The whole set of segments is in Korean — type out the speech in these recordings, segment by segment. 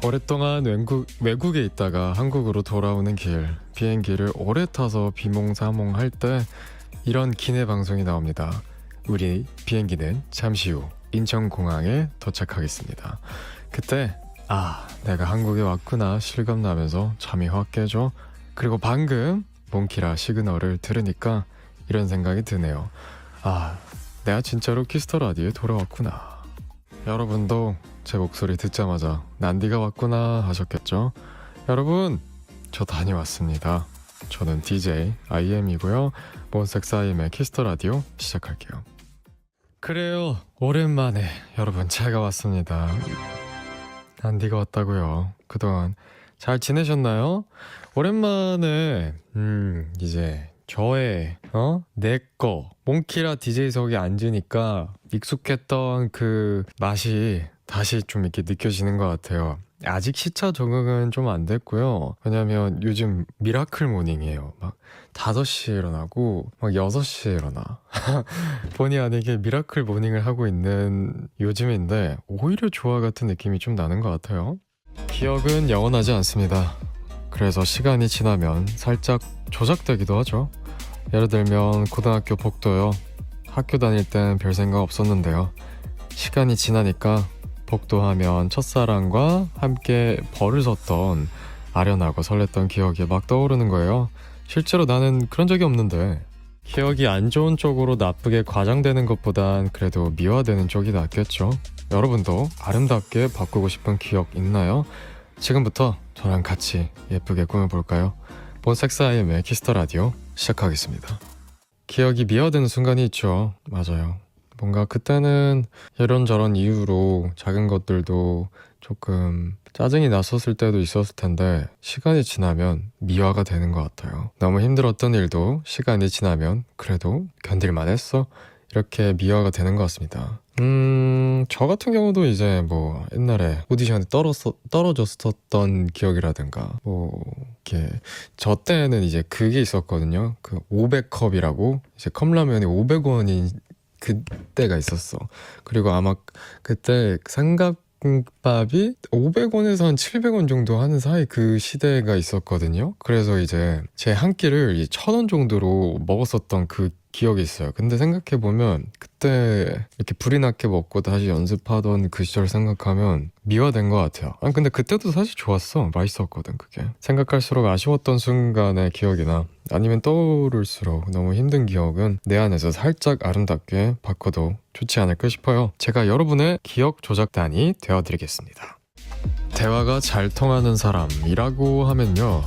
오랫동안 외국에 있다가 한국으로 돌아오는 길, 비행기를 오래 타서 비몽사몽할 때 이런 기내 방송이 나옵니다. 우리 비행기는 잠시 후 인천공항에 도착하겠습니다. 그때 내가 한국에 왔구나 실감나면서 잠이 확 깨죠. 그리고 방금 몽키라 시그널을 들으니까 이런 생각이 드네요. 내가 진짜로 키스터 라디오에 돌아왔구나. 여러분도 제 목소리 듣자마자 난디가 왔구나 하셨겠죠? 여러분, 저 다녀왔습니다. 저는 DJ IM이고요. 몬스타엑스 IM의 키스터 라디오 시작할게요. 그래요, 오랜만에 여러분 제가 왔습니다. 난디가 왔다고요. 그동안 잘 지내셨나요? 오랜만에 이제 저의 내꺼 몽키라 DJ석에 앉으니까 익숙했던 그 맛이 다시 좀 이렇게 느껴지는 것 같아요. 아직 시차 적응은 좀 안 됐고요. 왜냐면 요즘 미라클 모닝이에요. 막 5시에 일어나고 막 6시에 일어나. 본의 아니게 미라클 모닝을 하고 있는 요즘인데 오히려 조화 같은 느낌이 좀 나는 것 같아요. 기억은 영원하지 않습니다. 그래서 시간이 지나면 살짝 조작되기도 하죠. 예를 들면 고등학교 복도요. 학교 다닐 땐 별 생각 없었는데요. 시간이 지나니까 복도하면 첫사랑과 함께 벌을 섰던 아련하고 설렜던 기억이 막 떠오르는 거예요. 실제로 나는 그런 적이 없는데 기억이 안 좋은 쪽으로 나쁘게 과장되는 것보단 그래도 미화되는 쪽이 낫겠죠. 여러분도 아름답게 바꾸고 싶은 기억 있나요? 지금부터 저랑 같이 예쁘게 꾸며볼까요? 몬스타엑스 IM의 키스터 라디오 시작하겠습니다. 기억이 미화되는 순간이 있죠. 맞아요. 뭔가 그때는 이런저런 이유로 작은 것들도 조금 짜증이 났었을 때도 있었을 텐데 시간이 지나면 미화가 되는 것 같아요. 너무 힘들었던 일도 시간이 지나면 그래도 견딜만 했어. 이렇게 미화가 되는 것 같습니다. 저 같은 경우도 이제 뭐 옛날에 오디션에 떨어졌었던 기억이라든가 이렇게 저 때는 이제 그게 있었거든요. 그 500컵이라고 이제 컵라면이 500원인 그때가 있었어. 그리고 아마 그때 삼각김밥이 500원에서 한 700원 정도 하는 사이 그 시대가 있었거든요. 그래서 이제 제 한 끼를 1,000원 정도로 먹었었던 그 기억이 있어요. 근데 생각해보면 그때 이렇게 불이 나게 먹고 다시 연습하던 그 시절 생각하면 미화된 것 같아요. 근데 그때도 사실 좋았어. 맛있었거든 그게. 생각할수록 아쉬웠던 순간의 기억이나 아니면 떠오를수록 너무 힘든 기억은 내 안에서 살짝 아름답게 바꿔도 좋지 않을까 싶어요. 제가 여러분의 기억 조작단이 되어드리겠습니다. 대화가 잘 통하는 사람이라고 하면요,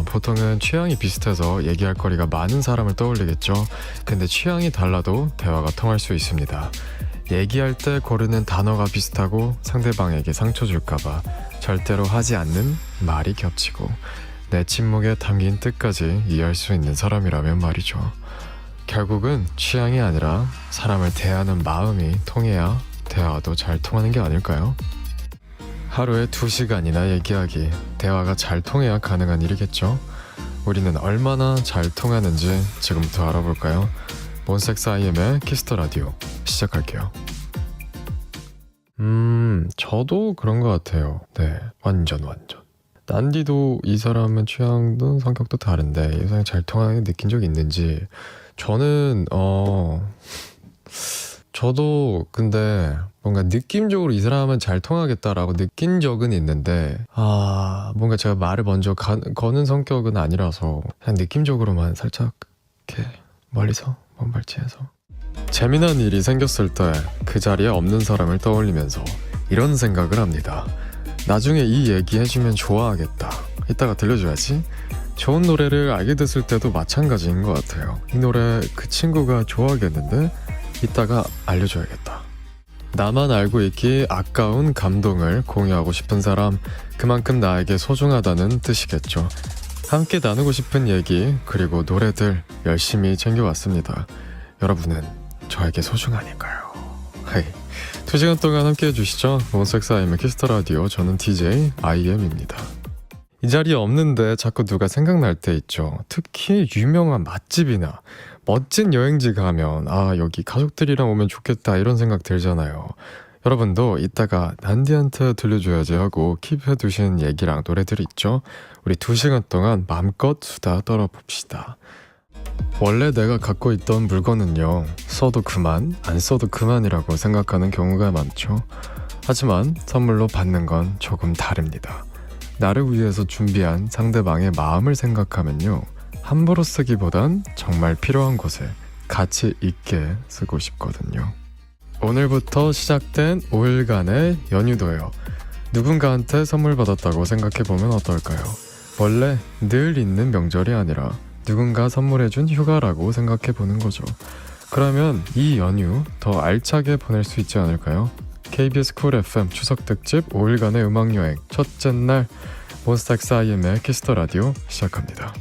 보통은 취향이 비슷해서 얘기할 거리가 많은 사람을 떠올리겠죠. 근데 취향이 달라도 대화가 통할 수 있습니다. 얘기할 때 고르는 단어가 비슷하고 상대방에게 상처 줄까봐 절대로 하지 않는 말이 겹치고 내 침묵에 담긴 뜻까지 이해할 수 있는 사람이라면 말이죠. 결국은 취향이 아니라 사람을 대하는 마음이 통해야 대화도 잘 통하는 게 아닐까요? 하루에 2시간이나 얘기하기, 대화가 잘 통해야 가능한 일이겠죠? 우리는 얼마나 잘 통하는지 지금부터 알아볼까요? 몬스타엑스 IM의 키스터 라디오 시작할게요. 저도 그런 것 같아요. 네, 완전 난디도 이 사람의 취향도 성격도 다른데 이 사람이 잘 통하게 느낀 적 있는지. 저는 저도 근데 뭔가 느낌적으로 이 사람은 잘 통하겠다라고 느낀 적은 있는데 뭔가 제가 말을 먼저 거는 성격은 아니라서 그냥 느낌적으로만 살짝 이렇게 멀리서 먼발치해서 재미난 일이 생겼을 때 그 자리에 없는 사람을 떠올리면서 이런 생각을 합니다. 나중에 이 얘기 해주면 좋아하겠다. 이따가 들려줘야지. 좋은 노래를 알게 됐을 때도 마찬가지인 것 같아요. 이 노래 그 친구가 좋아하겠는데 이따가 알려줘야겠다. 나만 알고 있기 아까운 감동을 공유하고 싶은 사람, 그만큼 나에게 소중하다는 뜻이겠죠. 함께 나누고 싶은 얘기 그리고 노래들 열심히 챙겨왔습니다. 여러분은 저에게 소중하니까요. 2시간 동안 함께 해주시죠. 몬스타엑스 IM의 키스터 라디오, 저는 DJ IM입니다. 이 자리에 없는데 자꾸 누가 생각날 때 있죠. 특히 유명한 맛집이나 멋진 여행지 가면 여기 가족들이랑 오면 좋겠다 이런 생각 들잖아요. 여러분도 이따가 난디한테 들려줘야지 하고 킵해두신 얘기랑 노래들 있죠? 우리 2시간 동안 마음껏 수다 떨어봅시다. 원래 내가 갖고 있던 물건은요, 써도 그만, 안 써도 그만이라고 생각하는 경우가 많죠. 하지만 선물로 받는 건 조금 다릅니다. 나를 위해서 준비한 상대방의 마음을 생각하면요, 함부로 쓰기보단 정말 필요한 곳에 가치 있게 쓰고 싶거든요. 오늘부터 시작된 5일간의 연휴도요. 누군가한테 선물 받았다고 생각해보면 어떨까요? 원래 늘 있는 명절이 아니라 누군가 선물해준 휴가라고 생각해보는 거죠. 그러면 이 연휴 더 알차게 보낼 수 있지 않을까요? KBS 쿨 FM 추석 특집 5일간의 음악여행 첫째 날 몬스타엑스 IM의 키스터 라디오 시작합니다.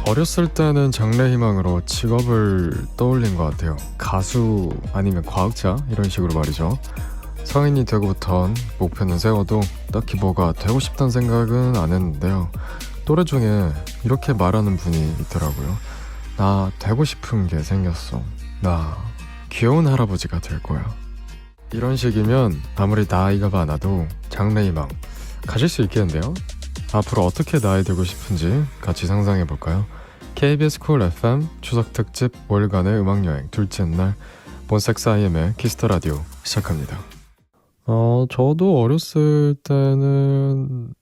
어렸을 때는 장래희망으로 직업을 떠올린 것 같아요. 가수 아니면 과학자 이런 식으로 말이죠. 성인이 되고부턴 목표는 세워도 딱히 뭐가 되고 싶다는 생각은 안 했는데요. 또래 중에 이렇게 말하는 분이 있더라고요. 나 되고 싶은 게 생겼어. 나 귀여운 할아버지가 될 거야. 이런 식이면 아무리 나이가 많아도 장래희망 가질 수 있겠는데요. 앞으로 어떻게 나이 되고 싶은지 같이 상상해볼까요? KBS 쿨 FM 추석 특집 5일간의 음악여행 둘째 날 몬스타엑스 IM의 키스터 라디오 시작합니다. 저도 어렸을 때는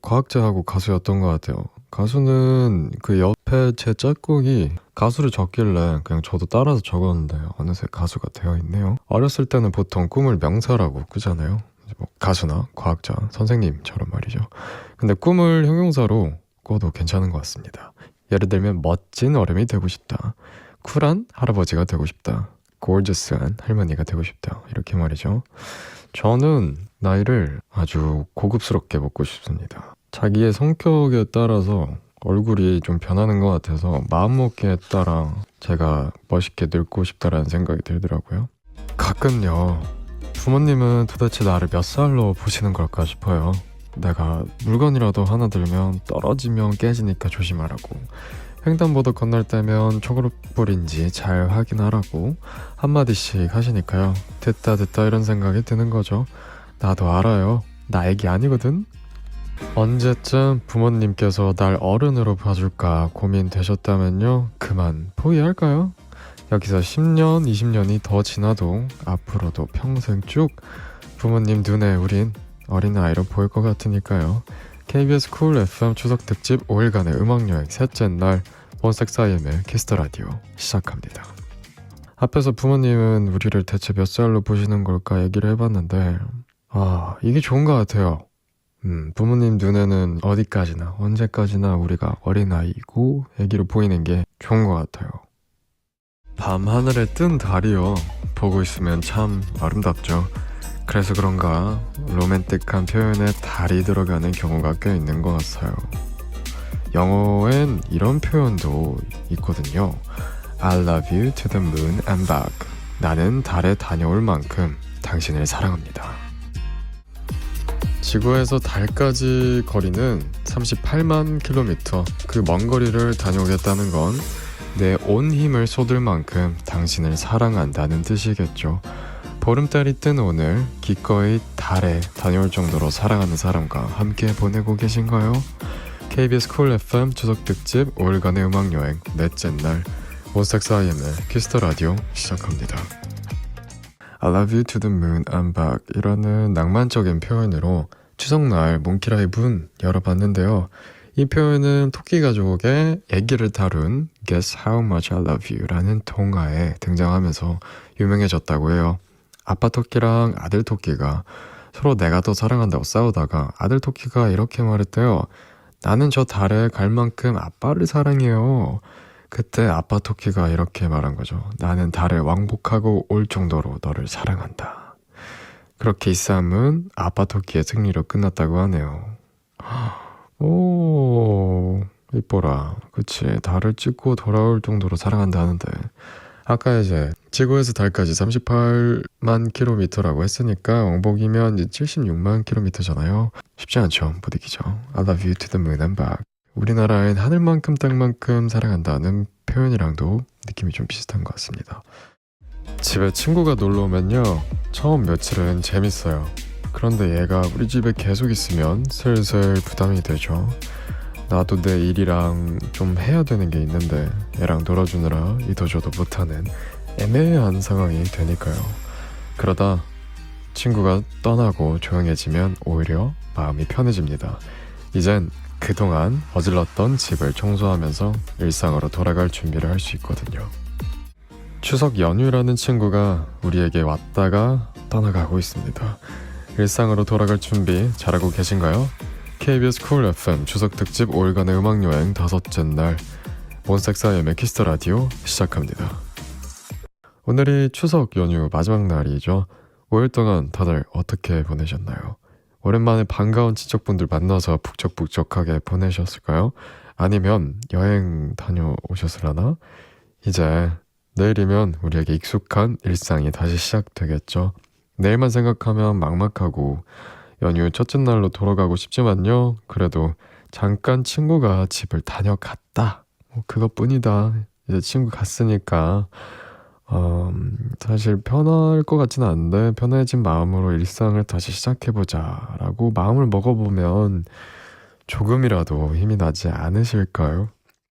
과학자하고 가수였던 것 같아요. 가수는 그 옆에 제 짝꿍이 가수를 적길래 그냥 저도 따라서 적었는데 어느새 가수가 되어 있네요. 어렸을 때는 보통 꿈을 명사라고 꾸잖아요. 가수나 과학자, 선생님처럼 말이죠. 근데 꿈을 형용사로 꿔도 괜찮은 것 같습니다. 예를 들면 멋진 어른이 되고 싶다, 쿨한 할아버지가 되고 싶다, 고저스한 할머니가 되고 싶다, 이렇게 말이죠. 저는 나이를 아주 고급스럽게 먹고 싶습니다. 자기의 성격에 따라서 얼굴이 좀 변하는 것 같아서 마음먹기에 따라 제가 멋있게 늙고 싶다라는 생각이 들더라고요. 가끔요, 부모님은 도대체 나를 몇 살로 보시는 걸까 싶어요. 내가 물건이라도 하나 들면 떨어지면 깨지니까 조심하라고, 횡단보도 건널 때면 초록불인지 잘 확인하라고 한마디씩 하시니까요. 됐다 이런 생각이 드는 거죠. 나도 알아요. 나 애기 아니거든. 언제쯤 부모님께서 날 어른으로 봐줄까 고민되셨다면요, 그만 포기할까요? 여기서 10년, 20년이 더 지나도 앞으로도 평생 쭉 부모님 눈에 우린 어린아이로 보일 것 같으니까요. KBS 쿨 FM 추석 특집 5일간의 음악여행 셋째 날 몬스타엑스 IM의 키스터 라디오 시작합니다. 앞에서 부모님은 우리를 대체 몇 살로 보시는 걸까 얘기를 해봤는데 이게 좋은 것 같아요. 부모님 눈에는 어디까지나 언제까지나 우리가 어린아이고 애기로 보이는 게 좋은 것 같아요. 밤하늘에 뜬 달이요, 보고 있으면 참 아름답죠. 그래서 그런가 로맨틱한 표현에 달이 들어가는 경우가 꽤 있는 것 같아요. 영어엔 이런 표현도 있거든요. I love you to the moon and back. 나는 달에 다녀올 만큼 당신을 사랑합니다. 지구에서 달까지 거리는 38만 킬로미터. 그 먼 거리를 다녀오겠다는 건 내 온 힘을 쏟을 만큼 당신을 사랑한다는 뜻이겠죠. 보름달이 뜬 오늘 기꺼이 달에 다녀올 정도로 사랑하는 사람과 함께 보내고 계신가요? KBS 쿨 FM 추석 특집 5일간의 음악여행 넷째 날 몬스타엑스 IM의 키스터 라디오 시작합니다. I love you to the moon and back 이라는 낭만적인 표현으로 추석날 몽키라이브 열어봤는데요. 이 표현은 토끼 가족의 애기를 다룬 Guess How Much I Love You 라는 동화에 등장하면서 유명해졌다고 해요. 아빠 토끼랑 아들 토끼가 서로 내가 더 사랑한다고 싸우다가 아들 토끼가 이렇게 말했대요. 나는 저 달에 갈 만큼 아빠를 사랑해요. 그때 아빠 토끼가 이렇게 말한 거죠. 나는 달에 왕복하고 올 정도로 너를 사랑한다. 그렇게 이 싸움은 아빠 토끼의 승리로 끝났다고 하네요. 오, 이뻐라. 그치, 달을 찍고 돌아올 정도로 사랑한다 하는데 아까 이제 지구에서 달까지 38만 킬로미터라고 했으니까 왕복이면 이제 76만 킬로미터잖아요. 쉽지 않죠. 부딪히죠. I love you to the moon and back. 우리나라엔 하늘만큼 땅만큼 사랑한다는 표현이랑도 느낌이 좀 비슷한 것 같습니다. 집에 친구가 놀러 오면요, 처음 며칠은 재밌어요. 그런데 얘가 우리 집에 계속 있으면 슬슬 부담이 되죠. 나도 내 일이랑 좀 해야 되는 게 있는데 얘랑 놀아주느라 이도저도 못하는 애매한 상황이 되니까요. 그러다 친구가 떠나고 조용해지면 오히려 마음이 편해집니다. 이젠 그동안 어질렀던 집을 청소하면서 일상으로 돌아갈 준비를 할 수 있거든요. 추석 연휴라는 친구가 우리에게 왔다가 떠나가고 있습니다. 일상으로 돌아갈 준비 잘하고 계신가요? KBS 쿨 FM 추석 특집 5일간의 음악여행 5째 날, 몬스타엑스의 키스터 라디오 시작합니다. 오늘이 추석 연휴 마지막 날이죠. 5일 동안 다들 어떻게 보내셨나요? 오랜만에 반가운 친척분들 만나서 북적북적하게 보내셨을까요? 아니면 여행 다녀오셨으려나? 이제 내일이면 우리에게 익숙한 일상이 다시 시작되겠죠. 내일만 생각하면 막막하고 연휴 첫째 날로 돌아가고 싶지만요. 그래도 잠깐 친구가 집을 다녀갔다, 그것뿐이다. 이제 친구 갔으니까 사실 편할 것 같지는 않은데 편해진 마음으로 일상을 다시 시작해보자 라고 마음을 먹어보면 조금이라도 힘이 나지 않으실까요?